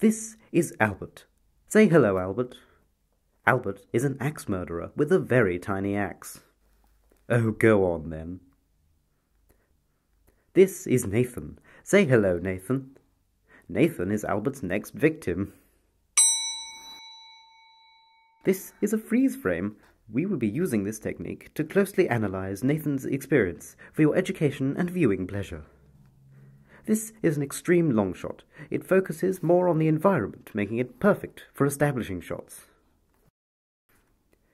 This is Albert. Say hello, Albert. Albert is an axe murderer with a very tiny axe. Oh, go on then. This is Nathan. Say hello, Nathan. Nathan is Albert's next victim. This is a freeze frame. We will be using this technique to closely analyze Nathan's experience for your education and viewing pleasure. This is an extreme long shot. It focuses more on the environment, making it perfect for establishing shots.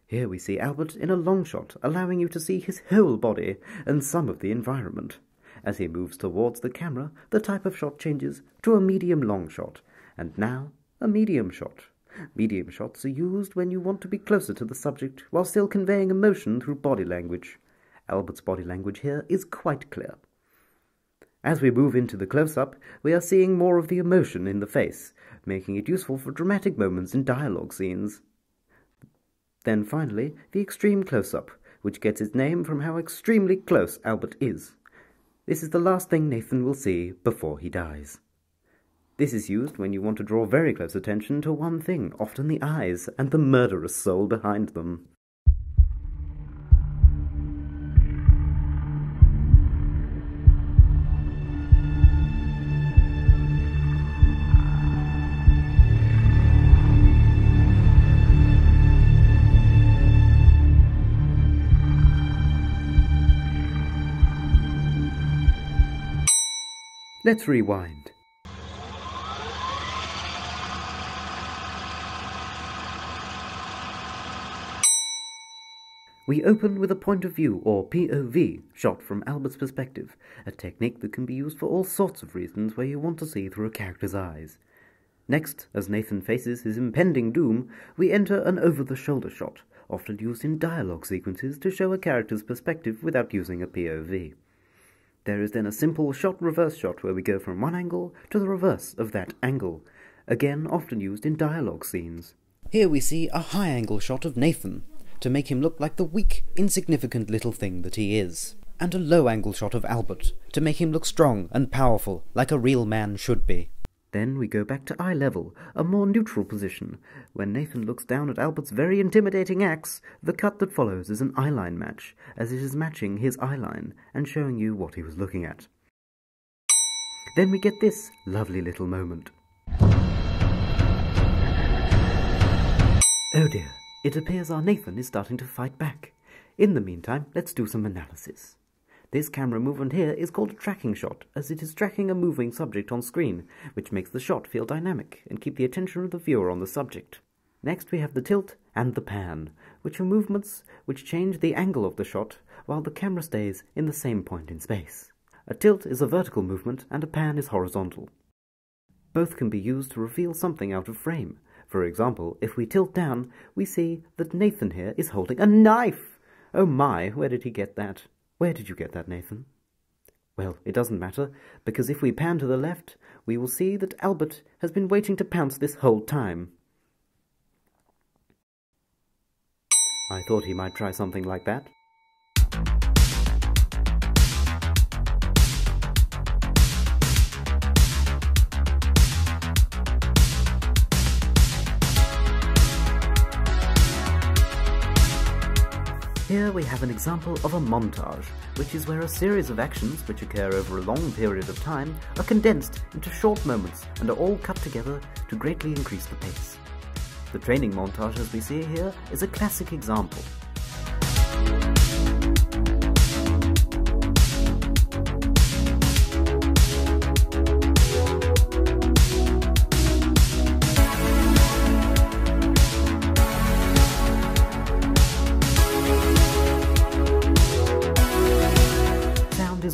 Here we see Albert in a long shot, allowing you to see his whole body and some of the environment. As he moves towards the camera, the type of shot changes to a medium long shot, and now a medium shot. Medium shots are used when you want to be closer to the subject while still conveying emotion through body language. Albert's body language here is quite clear. As we move into the close-up, we are seeing more of the emotion in the face, making it useful for dramatic moments in dialogue scenes. Then finally, the extreme close-up, which gets its name from how extremely close Albert is. This is the last thing Nathan will see before he dies. This is used when you want to draw very close attention to one thing, often the eyes and the murderous soul behind them. Let's rewind. We open with a point of view, or POV, shot from Albert's perspective, a technique that can be used for all sorts of reasons where you want to see through a character's eyes. Next, as Nathan faces his impending doom, we enter an over-the-shoulder shot, often used in dialogue sequences to show a character's perspective without using a POV. There is then a simple shot-reverse shot where we go from one angle to the reverse of that angle, again often used in dialogue scenes. Here we see a high-angle shot of Nathan, to make him look like the weak, insignificant little thing that he is, and a low-angle shot of Albert, to make him look strong and powerful, like a real man should be. Then we go back to eye level, a more neutral position. When Nathan looks down at Albert's very intimidating axe, the cut that follows is an eyeline match, as it is matching his eyeline and showing you what he was looking at. Then we get this lovely little moment. Oh dear. It appears our Nathan is starting to fight back. In the meantime, let's do some analysis. This camera movement here is called a tracking shot, as it is tracking a moving subject on screen, which makes the shot feel dynamic and keep the attention of the viewer on the subject. Next we have the tilt and the pan, which are movements which change the angle of the shot while the camera stays in the same point in space. A tilt is a vertical movement and a pan is horizontal. Both can be used to reveal something out of frame. For example, if we tilt down, we see that Nathan here is holding a knife! Oh my, where did he get that? Where did you get that, Nathan? Well, it doesn't matter, because if we pan to the left, we will see that Albert has been waiting to pounce this whole time. I thought he might try something like that. Here we have an example of a montage, which is where a series of actions which occur over a long period of time are condensed into short moments and are all cut together to greatly increase the pace. The training montage as we see here is a classic example.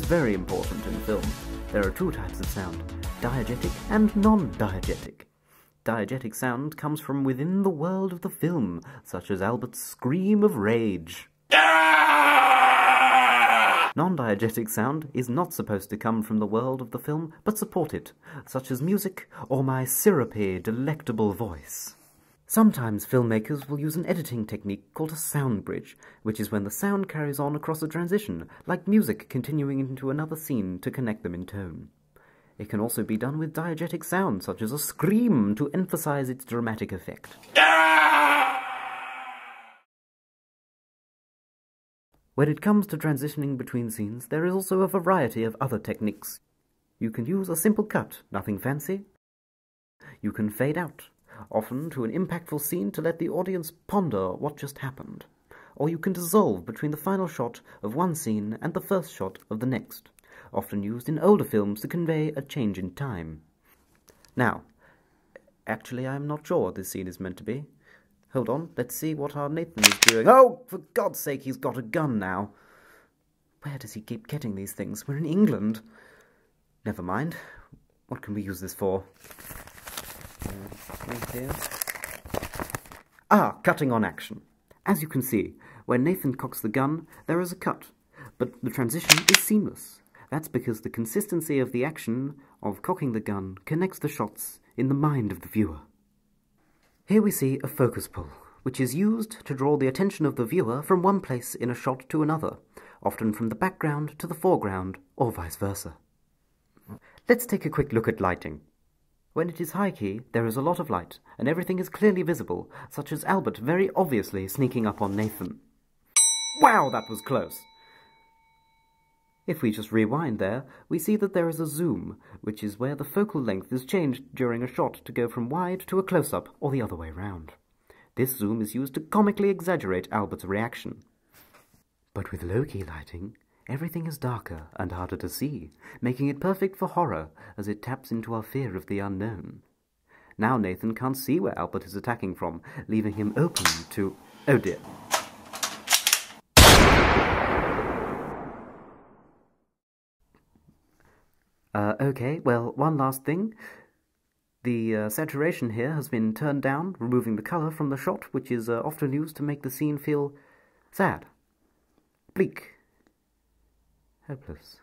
Very important in film. There are two types of sound, diegetic and non-diegetic. Diegetic sound comes from within the world of the film, such as Albert's scream of rage. Non-diegetic sound is not supposed to come from the world of the film, but support it, such as music or my syrupy, delectable voice. Sometimes filmmakers will use an editing technique called a sound bridge, which is when the sound carries on across a transition, like music continuing into another scene to connect them in tone. It can also be done with diegetic sound, such as a scream, to emphasize its dramatic effect. When it comes to transitioning between scenes, there is also a variety of other techniques. You can use a simple cut, nothing fancy. You can fade out, often to an impactful scene to let the audience ponder what just happened. Or you can dissolve between the final shot of one scene and the first shot of the next, often used in older films to convey a change in time. Now, actually I'm not sure what this scene is meant to be. Hold on, let's see what our Nathan is doing. Oh, for God's sake, he's got a gun now. Where does he keep getting these things? We're in England. Never mind. What can we use this for? Right here. Ah, cutting on action. As you can see, when Nathan cocks the gun, there is a cut, but the transition is seamless. That's because the consistency of the action of cocking the gun connects the shots in the mind of the viewer. Here we see a focus pull, which is used to draw the attention of the viewer from one place in a shot to another, often from the background to the foreground, or vice versa. Let's take a quick look at lighting. When it is high key, there is a lot of light, and everything is clearly visible, such as Albert very obviously sneaking up on Nathan. Wow, that was close! If we just rewind there, we see that there is a zoom, which is where the focal length is changed during a shot to go from wide to a close-up, or the other way round. This zoom is used to comically exaggerate Albert's reaction. But with low-key lighting, everything is darker and harder to see, making it perfect for horror as it taps into our fear of the unknown. Now Nathan can't see where Albert is attacking from, leaving him open to... oh dear. Okay, well, one last thing. The saturation here has been turned down, removing the colour from the shot, which is often used to make the scene feel sad, bleak, hopeless.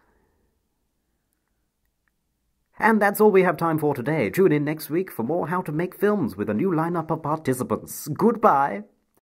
And that's all we have time for today. Tune in next week for more How to Make Films with a new lineup of participants. Goodbye!